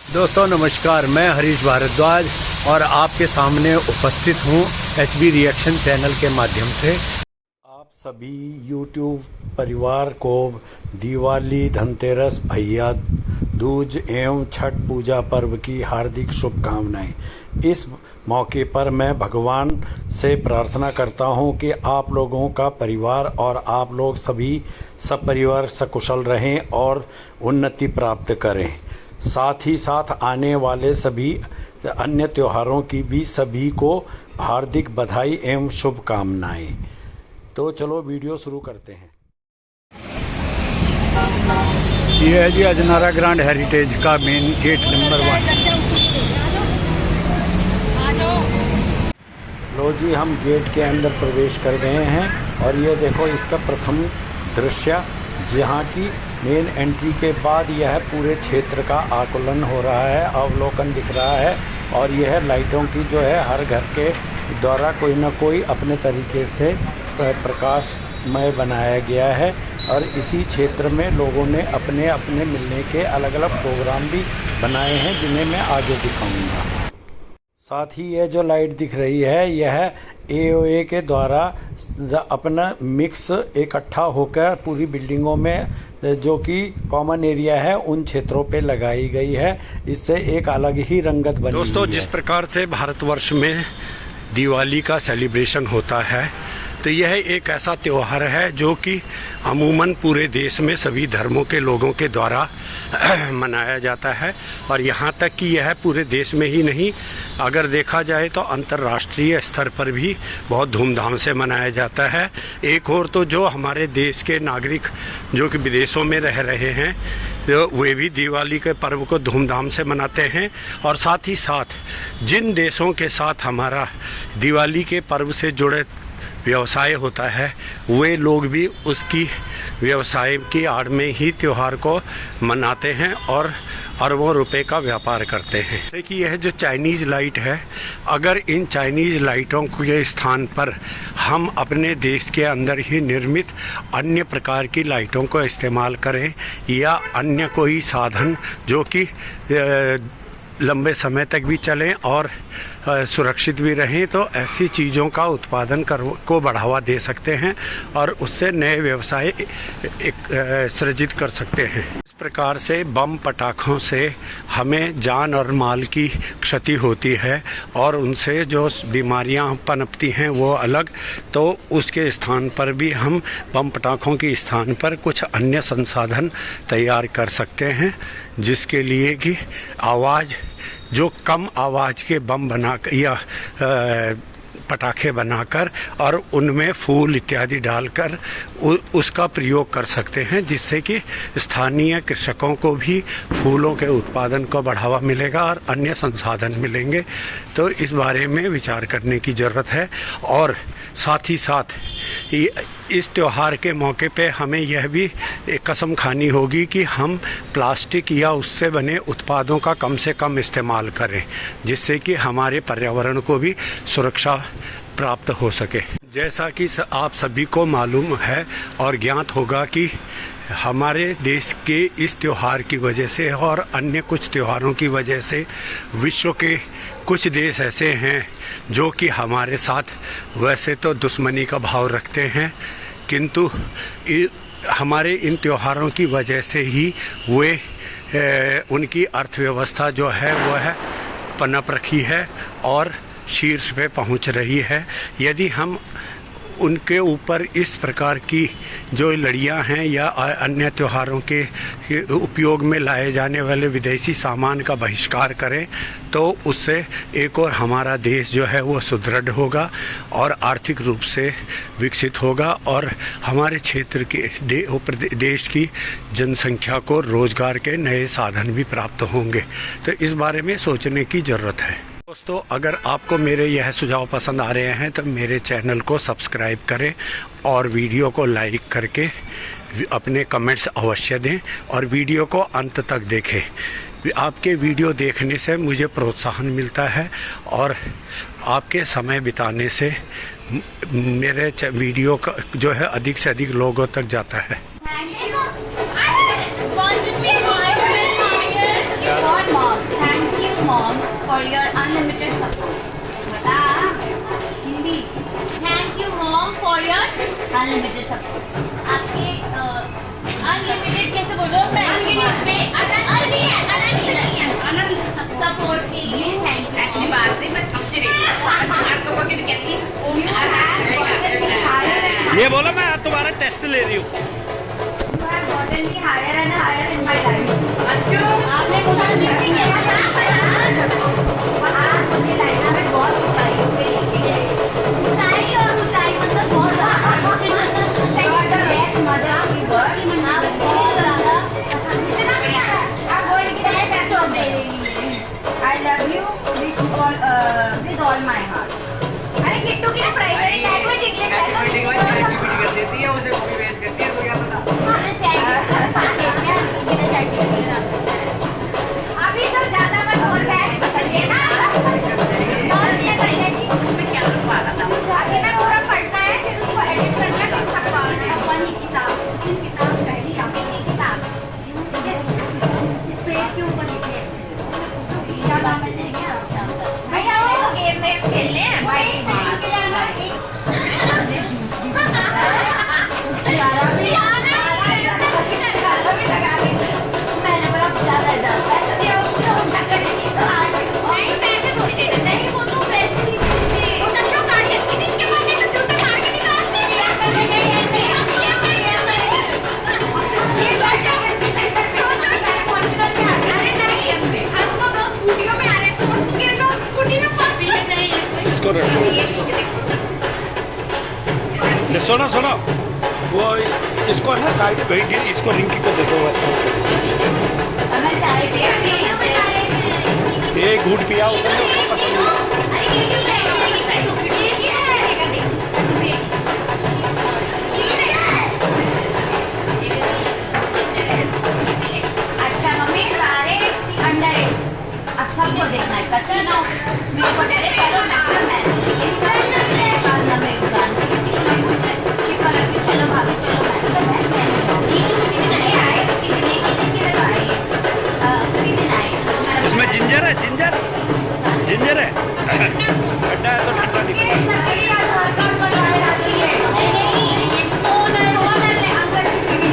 दोस्तों नमस्कार, मैं हरीश भारद्वाज और आपके सामने उपस्थित हूँ HB रिएक्शन चैनल के माध्यम से। आप सभी YouTube परिवार को दिवाली, धनतेरस, भैया दूज एवं छठ पूजा पर्व की हार्दिक शुभकामनाएं। इस मौके पर मैं भगवान से प्रार्थना करता हूं कि आप लोगों का परिवार और आप लोग सभी सपरिवार सकुशल रहें और उन्नति प्राप्त करें। साथ ही साथ आने वाले सभी अन्य त्योहारों की भी सभी को हार्दिक बधाई एवं शुभकामनाएं। तो चलो वीडियो शुरू करते हैं। ये है जी अजनारा ग्रांड हेरिटेज का मेन गेट नंबर 1। लो जी, हम गेट के अंदर प्रवेश कर गए हैं और ये देखो इसका प्रथम दृश्य, जहाँ की मेन एंट्री के बाद यह पूरे क्षेत्र का आकलन हो रहा है, अवलोकन दिख रहा है। और यह लाइटों की जो है हर घर के द्वारा कोई ना कोई अपने तरीके से प्रकाशमय बनाया गया है। और इसी क्षेत्र में लोगों ने अपने अपने मिलने के अलग अलग प्रोग्राम भी बनाए हैं, जिन्हें मैं आगे दिखाऊंगा। साथ ही यह जो लाइट दिख रही है, यह AOA के द्वारा अपना मिक्स इकट्ठा होकर पूरी बिल्डिंगों में जो कि कॉमन एरिया है उन क्षेत्रों पे लगाई गई है। इससे एक अलग ही रंगत बनी। दोस्तों, जिस प्रकार से भारतवर्ष में दिवाली का सेलिब्रेशन होता है, तो यह एक ऐसा त्यौहार है जो कि अमूमन पूरे देश में सभी धर्मों के लोगों के द्वारा मनाया जाता है। और यहाँ तक कि यह पूरे देश में ही नहीं, अगर देखा जाए तो अंतर्राष्ट्रीय स्तर पर भी बहुत धूमधाम से मनाया जाता है। एक और तो जो हमारे देश के नागरिक जो कि विदेशों में रह रहे हैं, वे भी दिवाली के पर्व को धूमधाम से मनाते हैं। और साथ ही साथ जिन देशों के साथ हमारा दिवाली के पर्व से जुड़े व्यवसाय होता है, वे लोग भी उसकी व्यवसाय की आड़ में ही त्यौहार को मनाते हैं और अरबों रुपए का व्यापार करते हैं। जैसे कि यह जो चाइनीज़ लाइट है, अगर इन चाइनीज़ लाइटों के स्थान पर हम अपने देश के अंदर ही निर्मित अन्य प्रकार की लाइटों को इस्तेमाल करें या अन्य कोई साधन जो कि लंबे समय तक भी चलें और सुरक्षित भी रहें, तो ऐसी चीज़ों का उत्पादन को बढ़ावा दे सकते हैं और उससे नए व्यवसाय सृजित कर सकते हैं। इस प्रकार से बम पटाखों से हमें जान और माल की क्षति होती है और उनसे जो बीमारियां पनपती हैं वो अलग। तो उसके स्थान पर भी हम बम पटाखों के स्थान पर कुछ अन्य संसाधन तैयार कर सकते हैं, जिसके लिए कि आवाज़ जो कम आवाज़ के बम बनाकर या पटाखे बनाकर और उनमें फूल इत्यादि डालकर उसका प्रयोग कर सकते हैं, जिससे कि स्थानीय कृषकों को भी फूलों के उत्पादन को बढ़ावा मिलेगा और अन्य संसाधन मिलेंगे। तो इस बारे में विचार करने की ज़रूरत है। और साथ ही साथ इस त्यौहार के मौके पे हमें यह भी कसम खानी होगी कि हम प्लास्टिक या उससे बने उत्पादों का कम से कम इस्तेमाल करें, जिससे कि हमारे पर्यावरण को भी सुरक्षा प्राप्त हो सके। जैसा कि आप सभी को मालूम है और ज्ञात होगा कि हमारे देश के इस त्यौहार की वजह से और अन्य कुछ त्योहारों की वजह से विश्व के कुछ देश ऐसे हैं जो कि हमारे साथ वैसे तो दुश्मनी का भाव रखते हैं, किंतु हमारे इन त्योहारों की वजह से ही वे उनकी अर्थव्यवस्था जो है वह पनप रखी है और शीर्ष पे पहुंच रही है। यदि हम उनके ऊपर इस प्रकार की जो लड़ियां हैं या अन्य त्योहारों के उपयोग में लाए जाने वाले विदेशी सामान का बहिष्कार करें, तो उससे एक और हमारा देश जो है वो सुदृढ़ होगा और आर्थिक रूप से विकसित होगा और हमारे क्षेत्र के देश की जनसंख्या को रोजगार के नए साधन भी प्राप्त होंगे। तो इस बारे में सोचने की ज़रूरत है। दोस्तों, अगर आपको मेरे यह सुझाव पसंद आ रहे हैं तो मेरे चैनल को सब्सक्राइब करें और वीडियो को लाइक करके अपने कमेंट्स अवश्य दें और वीडियो को अंत तक देखें। आपके वीडियो देखने से मुझे प्रोत्साहन मिलता है और आपके समय बिताने से मेरे वीडियो का जो है अधिक से अधिक लोगों तक जाता है। mom for your unlimited support. बता Hindi. Thank you mom for your unlimited support. आपके unlimited कैसे बोलो? सपोर्ट के लिए थैंक यू. एक्चुअली बात नहीं मैं समझ रही हूँ बात को बोल के कहती हूँ ये बोलो मैं तुम्हारा टेस्ट ले रही हूँ. You have gotten me higher and higher in my life. आपने बोला नहीं किया वहाँ मुझे लाइना में बहुत ऊंचाई पे लेके गए. ऊंचाई और ऊंचाई मतलब बहुत ज़्यादा. मजा की वर्ड आप बहुत ज़्यादा इतना भी आप वर्ड की तरह से तो दे रही हैं. I love you with all my heart. अरे किट्टू की ना प्राइमरी लैंग्वेज इंग्लिश है तो एक्टिविटी कर देती है उसे कॉपी पेस्ट करती है तो क्या पता अभी तो ज्यादा मत बोल बैठ करिए ना और ये करिए कि मैं क्या पढ़ा था आगे में पूरा पढ़ना है फिर उसको एडिट करना है फिर छपवाना है अपनी किताब पहली आपकी किताब स्पेस के ऊपर लिखिए क्या बात है क्या भैया वो तो गेम में खेलने हैं भाई मैंने बड़ा ज्यादा पैसे थोड़ी देते नहीं वो तो पैसे ही देते वो तो जो गाड़ी अच्छी दिन के बाद तो झूठे मार के निकालते हैं ये सोचो अरे नहीं हम तो दो स्कूटियों में आ रहे सोच के लोग स्कूटी में फंस गए नहीं इसको रखो. सुनो सुनो वो इसको है ना साइड भेज इसको रिंकी को दे दो वैसे. मैं चाय पे ये घूट पिया उसने उसको पसंद नहीं. अरे ये क्यों ले ये क्या है देख अच्छा मम्मी सारे अंडर है अब सबको देखना है कसीनो मेरे को दे दे चलो मैं चलो भाभी चलो इसमें जिंजर है जिंजर है ठंडा है तो ठंडा निकल.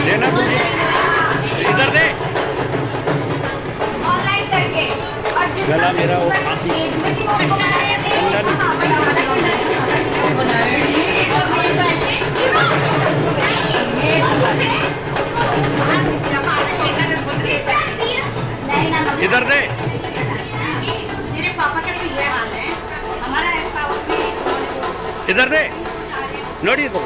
देना तुझे इधर दे ऑनलाइन करके और गला मेरा वो फांसी इधर दे. मेरे पापा का भी ये हाल है हमारा इधर दे नोड़ी तो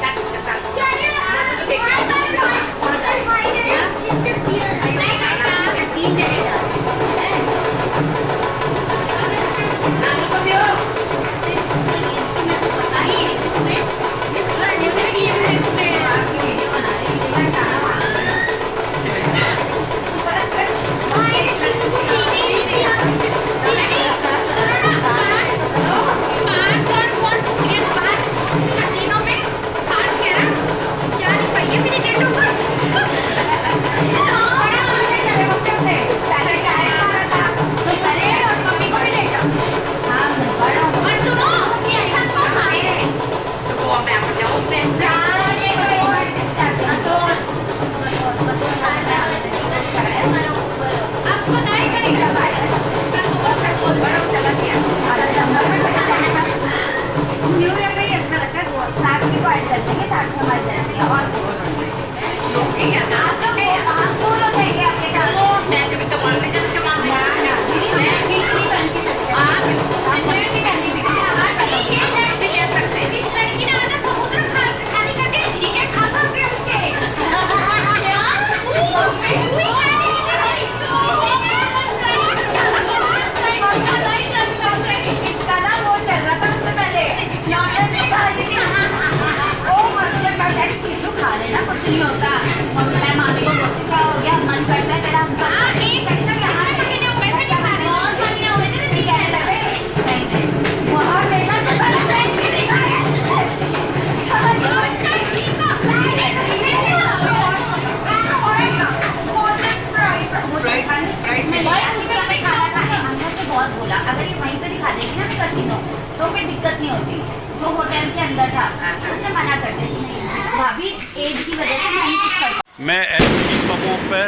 बहुत बोला, अगर ये वहीं पे दिखा देगी ना कसिनो तो फिर दिक्कत नहीं होती। जो होटल के अंदर था उसने मना कर देती, नहीं भाभी एज की वजह से नहीं कुछ कर। मैं एलईडी बमों पर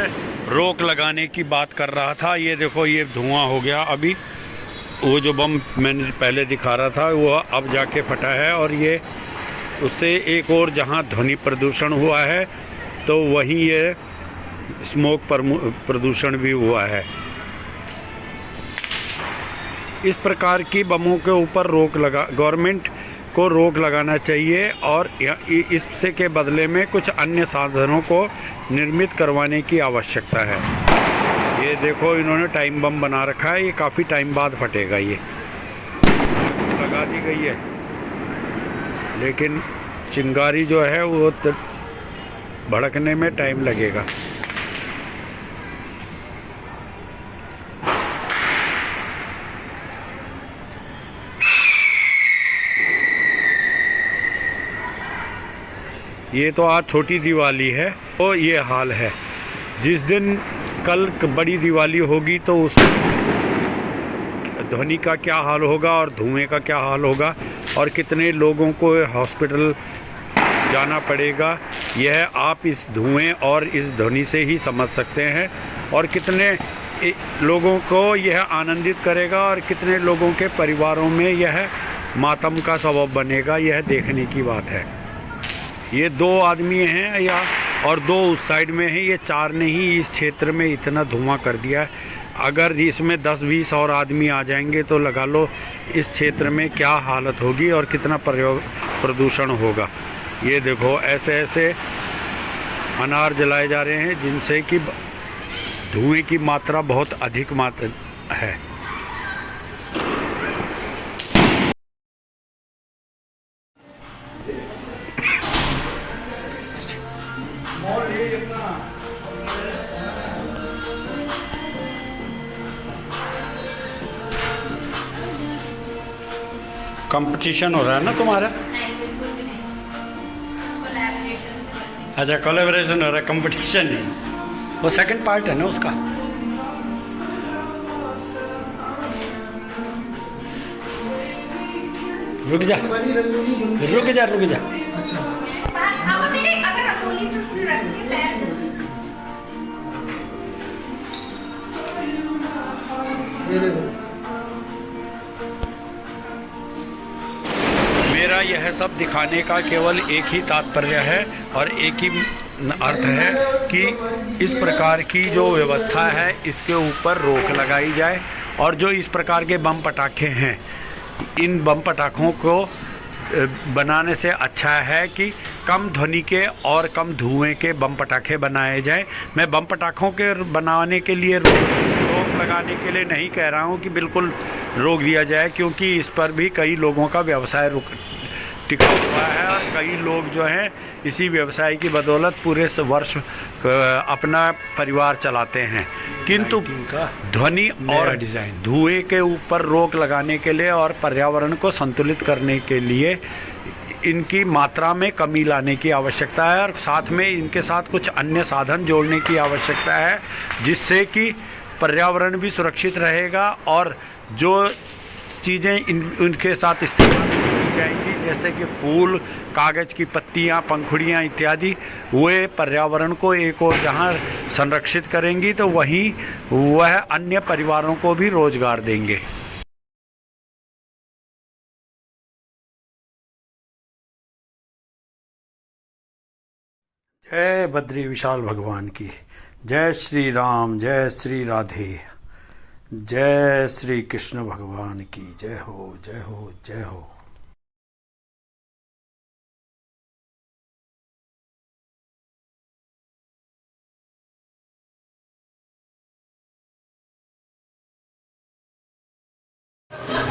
रोक लगाने की बात कर रहा था। ये देखो ये धुआं हो गया अभी। वो जो बम मैंने पहले दिखा रहा था वो अब जाके फटा है, और ये उससे एक और जहां ध्वनि प्रदूषण हुआ है तो वहीं ये स्मोक प्रदूषण भी हुआ है। इस प्रकार की बमों के ऊपर गवर्नमेंट को रोक लगाना चाहिए, और इससे के बदले में कुछ अन्य साधनों को निर्मित करवाने की आवश्यकता है। ये देखो इन्होंने टाइम बम बना रखा है, ये काफ़ी टाइम बाद फटेगा। ये लगा दी गई है, लेकिन चिंगारी जो है वो भड़कने में टाइम लगेगा। ये तो आज छोटी दिवाली है, तो ये हाल है। जिस दिन कल बड़ी दिवाली होगी तो उस ध्वनि का क्या हाल होगा और धुएं का क्या हाल होगा, और कितने लोगों को हॉस्पिटल जाना पड़ेगा, यह आप इस धुएं और इस ध्वनि से ही समझ सकते हैं। और कितने लोगों को यह आनंदित करेगा और कितने लोगों के परिवारों में यह मातम का सबब बनेगा, यह देखने की बात है। ये 2 आदमी हैं और 2 उस साइड में हैं, ये 4 ने ही इस क्षेत्र में इतना धुआं कर दिया है। अगर इसमें 10-20 और आदमी आ जाएंगे तो लगा लो इस क्षेत्र में क्या हालत होगी और कितना प्रदूषण होगा। ये देखो ऐसे ऐसे अनार जलाए जा रहे हैं जिनसे कि धुएं की मात्रा बहुत अधिक मात्रा है। कंपटीशन हो रहा है ना तुम्हारा? नहीं बिल्कुल भी नहीं, कोलैबोरेशन। अच्छा कोलैबोरेशन हो रहा है, कंपटीशन नहीं। वो सेकंड पार्ट है ना उसका। रुक जा रुक जा रुक जा। अब मेरे अगर रखोली तो फिर रख के पैर दे। मेरा यह सब दिखाने का केवल एक ही तात्पर्य है और एक ही अर्थ है कि इस प्रकार की जो व्यवस्था है इसके ऊपर रोक लगाई जाए, और जो इस प्रकार के बम पटाखे हैं, इन बम पटाखों को बनाने से अच्छा है कि कम ध्वनि के और कम धुएं के बम पटाखे बनाए जाएं। मैं बम पटाखों के बनाने के लिए रोक लगाने के लिए नहीं कह रहा हूं कि बिल्कुल रोक दिया जाए, क्योंकि इस पर भी कई लोगों का व्यवसाय टिका हुआ है और कई लोग जो हैं इसी व्यवसाय की बदौलत पूरे वर्ष अपना परिवार चलाते हैं। किंतु ध्वनि और धुएं के ऊपर रोक लगाने के लिए और पर्यावरण को संतुलित करने के लिए इनकी मात्रा में कमी लाने की आवश्यकता है, और साथ में इनके साथ कुछ अन्य साधन जोड़ने की आवश्यकता है, जिससे कि पर्यावरण भी सुरक्षित रहेगा और जो चीज़ें उनके साथ इस्तेमाल की जाएंगी, जैसे कि फूल, कागज़ की पत्तियां, पंखुड़ियां इत्यादि, वे पर्यावरण को एक और जहां संरक्षित करेंगी तो वहीं वह अन्य परिवारों को भी रोजगार देंगे। जय बद्री विशाल भगवान की जय। श्री राम, जय श्री राधे, जय श्री कृष्ण भगवान की जय हो, जय हो, जय हो।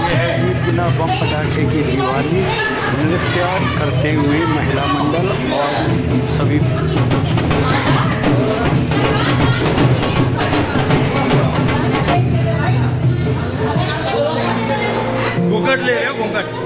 यह है बिना बम पटाखे की दिवाली। नृत्य करते हुए महिला मंडल और सभी घूंघट ले रहे हो, घूंघट।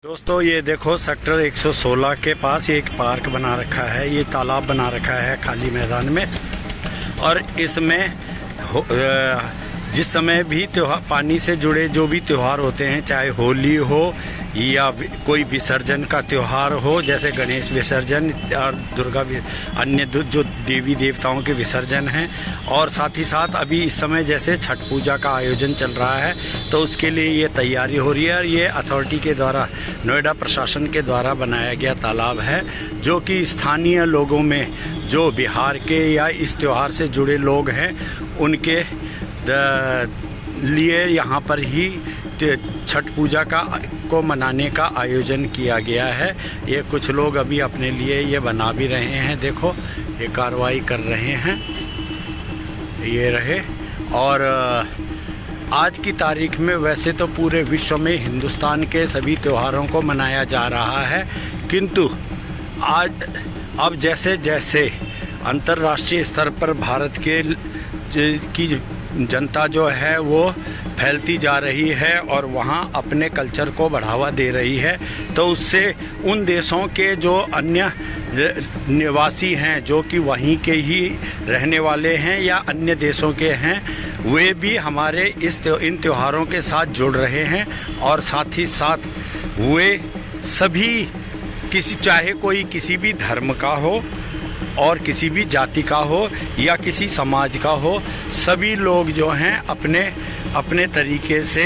दोस्तों ये देखो सेक्टर 116 के पास एक पार्क बना रखा है, ये तालाब बना रखा है खाली मैदान में। और इसमें जिस समय भी त्योहार पानी से जुड़े जो भी त्यौहार होते हैं, चाहे होली हो या कोई विसर्जन का त्यौहार हो, जैसे गणेश विसर्जन और दुर्गा अन्य जो देवी देवताओं के विसर्जन हैं, और साथ ही साथ अभी इस समय जैसे छठ पूजा का आयोजन चल रहा है, तो उसके लिए ये तैयारी हो रही है। और ये अथॉरिटी के द्वारा, नोएडा प्रशासन के द्वारा बनाया गया तालाब है, जो कि स्थानीय लोगों में जो बिहार के या इस त्यौहार से जुड़े लोग हैं उनके लिए यहाँ पर ही छठ पूजा को मनाने का आयोजन किया गया है। ये कुछ लोग अभी अपने लिए ये बना भी रहे हैं, देखो ये कार्रवाई कर रहे हैं, ये रहे। और आज की तारीख में वैसे तो पूरे विश्व में हिंदुस्तान के सभी त्योहारों को मनाया जा रहा है, किंतु आज अब जैसे जैसे अंतर्राष्ट्रीय स्तर पर भारत की जनता जो है वो फैलती जा रही है और वहाँ अपने कल्चर को बढ़ावा दे रही है, तो उससे उन देशों के जो अन्य निवासी हैं, जो कि वहीं के ही रहने वाले हैं या अन्य देशों के हैं, वे भी हमारे इन त्योहारों के साथ जुड़ रहे हैं। और साथ ही साथ वे सभी चाहे कोई किसी भी धर्म का हो और किसी भी जाति का हो या किसी समाज का हो, सभी लोग जो हैं अपने तरीके से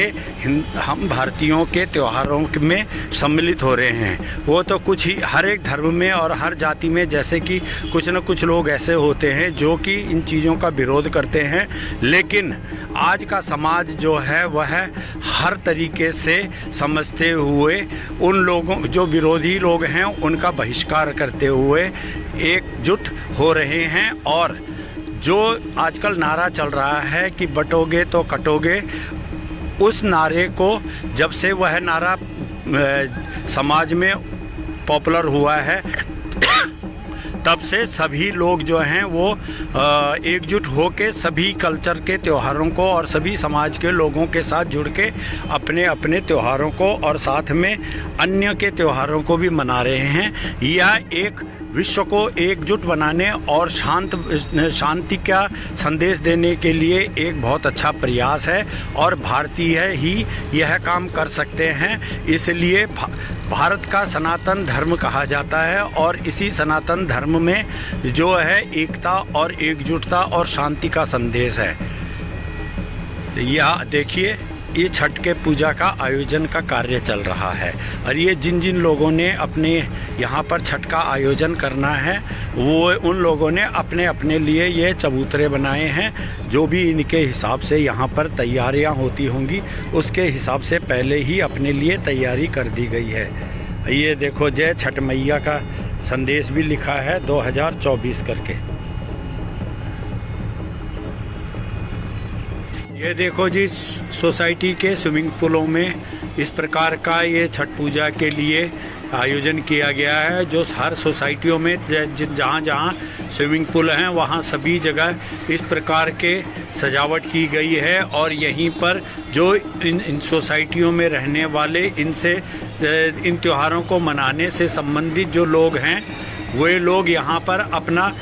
हम भारतीयों के त्योहारों में सम्मिलित हो रहे हैं। वो तो कुछ ही हर एक धर्म में और हर जाति में जैसे कि कुछ न कुछ लोग ऐसे होते हैं जो कि इन चीज़ों का विरोध करते हैं, लेकिन आज का समाज जो है वह हर तरीके से समझते हुए उन लोगों जो विरोधी लोग हैं उनका बहिष्कार करते हुए एकजुट हो रहे हैं। और जो आजकल नारा चल रहा है कि बटोगे तो कटोगे, उस नारे को जब से वह नारा समाज में पॉपुलर हुआ है तब से सभी लोग जो हैं वो एकजुट होकर सभी कल्चर के त्योहारों को और सभी समाज के लोगों के साथ जुड़ के अपने अपने त्योहारों को और साथ में अन्य के त्योहारों को भी मना रहे हैं। यह एक विश्व को एकजुट बनाने और शांति का संदेश देने के लिए एक बहुत अच्छा प्रयास है और भारतीय ही यह काम कर सकते हैं। इसलिए भारत का सनातन धर्म कहा जाता है और इसी सनातन धर्म में जो है एकता और एकजुटता और शांति का संदेश है। यह देखिए, ये छठ के पूजा का आयोजन का कार्य चल रहा है और ये जिन जिन लोगों ने अपने यहाँ पर छठ का आयोजन करना है वो उन लोगों ने अपने अपने लिए ये चबूतरे बनाए हैं। जो भी इनके हिसाब से यहाँ पर तैयारियाँ होती होंगी उसके हिसाब से पहले ही अपने लिए तैयारी कर दी गई है। ये देखो, जय छठ मैया का संदेश भी लिखा है 2024 करके। ये देखो जी, सोसाइटी के स्विमिंग पूलों में इस प्रकार का ये छठ पूजा के लिए आयोजन किया गया है। जो हर सोसाइटियों में जहाँ जहाँ स्विमिंग पूल हैं वहाँ सभी जगह इस प्रकार के सजावट की गई है और यहीं पर जो इन सोसाइटियों में रहने वाले इन त्योहारों को मनाने से संबंधित जो लोग हैं वे लोग यहाँ पर अपना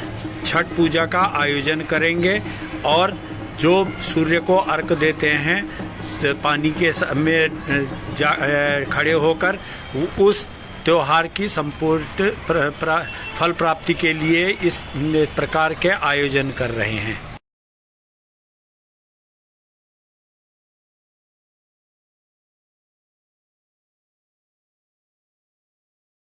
छठ पूजा का आयोजन करेंगे और जो सूर्य को अर्घ देते हैं पानी के में खड़े होकर, उस त्योहार की संपूर्ण फल प्राप्ति के लिए इस प्रकार के आयोजन कर रहे हैं।